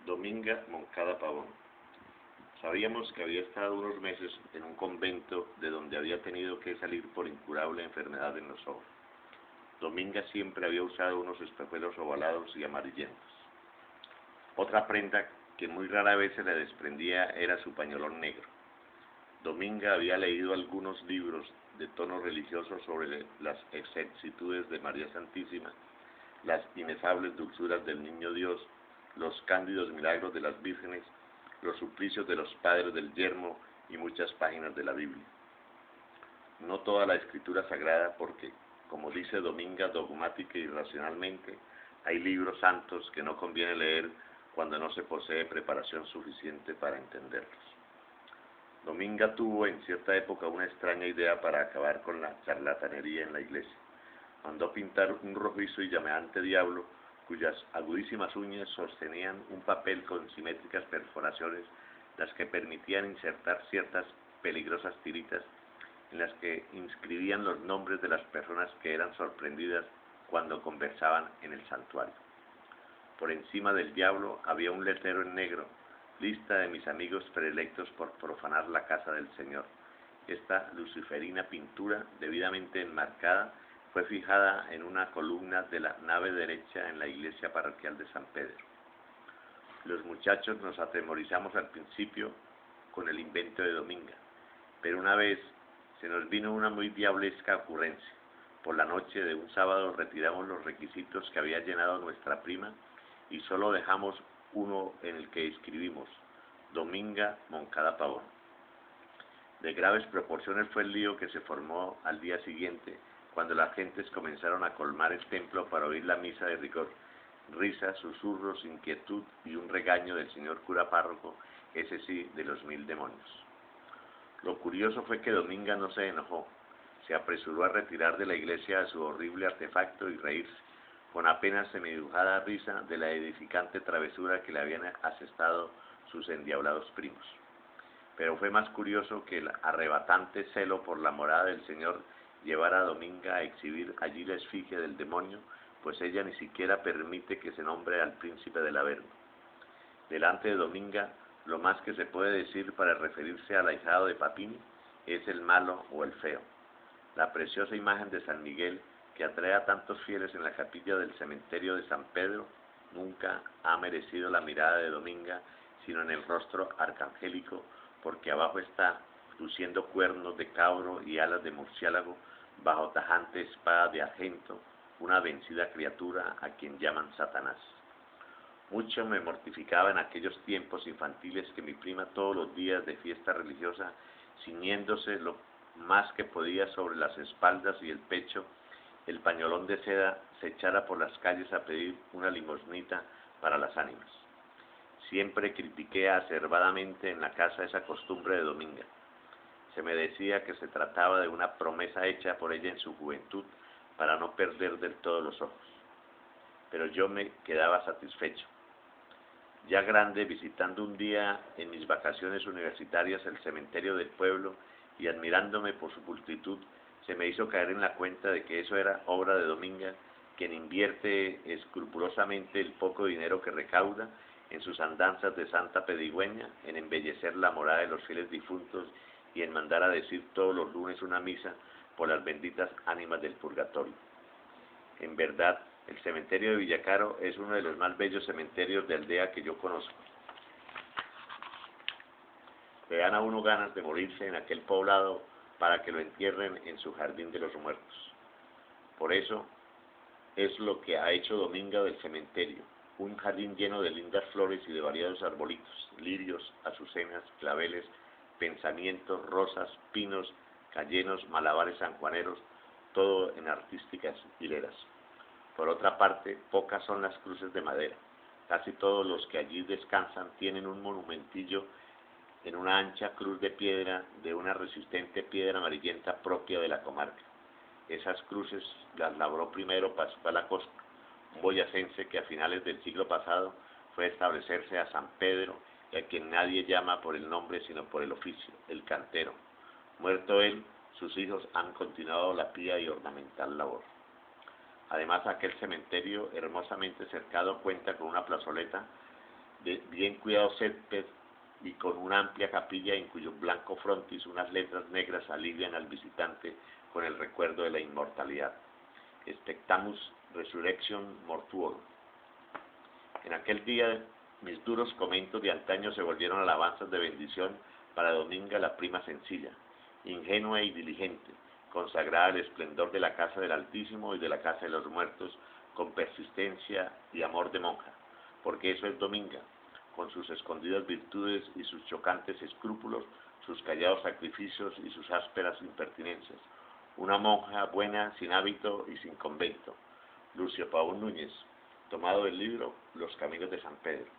Dominga Moncada Pavón. Sabíamos que había estado unos meses en un convento de donde había tenido que salir por incurable enfermedad en los ojos. Dominga siempre había usado unos espejuelos ovalados y amarillentos. Otra prenda que muy rara vez se le desprendía era su pañolón negro. Dominga había leído algunos libros de tono religioso sobre las exactitudes de María Santísima, las inefables dulzuras del Niño Dios, los cándidos milagros de las vírgenes, los suplicios de los padres del yermo y muchas páginas de la Biblia. No toda la escritura sagrada porque, como dice Dominga dogmática y racionalmente, hay libros santos que no conviene leer cuando no se posee preparación suficiente para entenderlos. Dominga tuvo en cierta época una extraña idea para acabar con la charlatanería en la iglesia. Mandó pintar un rojizo y llameante diablo cuyas agudísimas uñas sostenían un papel con simétricas perforaciones, las que permitían insertar ciertas peligrosas tiritas en las que inscribían los nombres de las personas que eran sorprendidas cuando conversaban en el santuario. Por encima del diablo había un letrero en negro: lista de mis amigos predilectos por profanar la casa del Señor. Esta luciferina pintura, debidamente enmarcada, fue fijada en una columna de la nave derecha en la iglesia parroquial de San Pedro. Los muchachos nos atemorizamos al principio con el invento de Dominga, pero una vez se nos vino una muy diablesca ocurrencia. Por la noche de un sábado retiramos los requisitos que había llenado nuestra prima y solo dejamos uno en el que escribimos: Dominga Moncada Pavón. De graves proporciones fue el lío que se formó al día siguiente, cuando las gentes comenzaron a colmar el templo para oír la misa de rigor. Risas, susurros, inquietud y un regaño del señor cura párroco, ese sí, de los 1000 demonios. Lo curioso fue que Dominga no se enojó. Se apresuró a retirar de la iglesia a su horrible artefacto y reírse, con apenas semidibujada risa, de la edificante travesura que le habían asestado sus endiablados primos. Pero fue más curioso que el arrebatante celo por la morada del Señor llevara a Dominga a exhibir allí la esfinge del demonio, pues ella ni siquiera permite que se nombre al príncipe del Averno. Delante de Dominga, lo más que se puede decir para referirse al ahijado de Papini es el malo o el feo. La preciosa imagen de San Miguel, que atrae a tantos fieles en la capilla del cementerio de San Pedro, nunca ha merecido la mirada de Dominga, sino en el rostro arcangélico, porque abajo está, luciendo cuernos de cabro y alas de murciélago, bajo tajante espada de argento, una vencida criatura a quien llaman Satanás. Mucho me mortificaba en aquellos tiempos infantiles que mi prima todos los días de fiesta religiosa, ciñéndose lo más que podía sobre las espaldas y el pecho el pañolón de seda, se echara por las calles a pedir una limosnita para las ánimas. Siempre critiqué acervadamente en la casa esa costumbre de Dominga. Se me decía que se trataba de una promesa hecha por ella en su juventud para no perder del todo los ojos. Pero yo me quedaba satisfecho. Ya grande, visitando un día en mis vacaciones universitarias el cementerio del pueblo y admirándome por su pulcritud, se me hizo caer en la cuenta de que eso era obra de Dominga, quien invierte escrupulosamente el poco dinero que recauda en sus andanzas de santa pedigüeña, en embellecer la morada de los fieles difuntos y en mandar a decir todos los lunes una misa por las benditas ánimas del purgatorio. En verdad, el cementerio de Villacaro es uno de los más bellos cementerios de aldea que yo conozco. Le dan a uno ganas de morirse en aquel poblado para que lo entierren en su jardín de los muertos. Por eso es lo que ha hecho Dominga del cementerio: un jardín lleno de lindas flores y de variados arbolitos, lirios, azucenas, claveles, pensamientos, rosas, pinos, cayenos, malabares sanjuaneros, todo en artísticas hileras. Por otra parte, pocas son las cruces de madera. Casi todos los que allí descansan tienen un monumentillo en una ancha cruz de piedra, de una resistente piedra amarillenta propia de la comarca. Esas cruces las labró primero Pascual Acosta, un boyacense que a finales del siglo pasado fue a establecerse a San Pedro y a quien nadie llama por el nombre sino por el oficio, el cantero. Muerto él, sus hijos han continuado la pía y ornamental labor. Además, aquel cementerio hermosamente cercado cuenta con una plazoleta de bien cuidado césped y con una amplia capilla en cuyo blanco frontis unas letras negras alivian al visitante con el recuerdo de la inmortalidad. Expectamus resurrection mortuorum. En aquel día mis duros comentos de antaño se volvieron alabanzas de bendición para Dominga, la prima sencilla, ingenua y diligente, consagrada al esplendor de la casa del Altísimo y de la casa de los muertos, con persistencia y amor de monja, porque eso es Dominga, con sus escondidas virtudes y sus chocantes escrúpulos, sus callados sacrificios y sus ásperas impertinencias. Una monja buena, sin hábito y sin convento. Lucio Pavón Núñez, tomado del libro Los Caminos de San Pedro.